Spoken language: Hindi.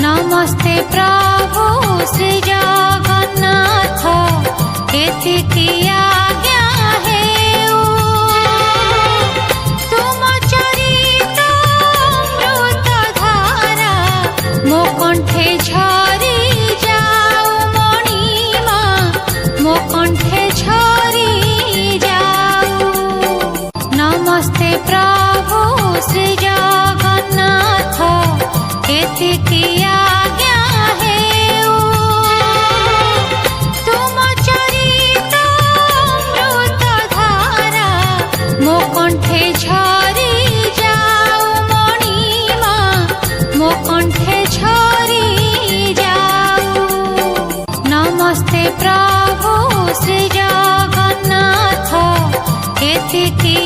नमस्ते प्रभु श्री जगन्नाथ एतिकी आज्ञा हेउ तुम चरित अमृत धारा मो कंठे झरी जाऊ मणिमा मो कंठे झरी जाऊ। नमस्ते प्रभु श्री जगन्नाथ एतिकी आज्ञा हेउ तुम चरित अमृत धारा मो कंठे झरी जाऊ मणिमा मो कंठे झरी जाऊ। नमस्ते प्रभु श्री जगन्नाथ एतिकी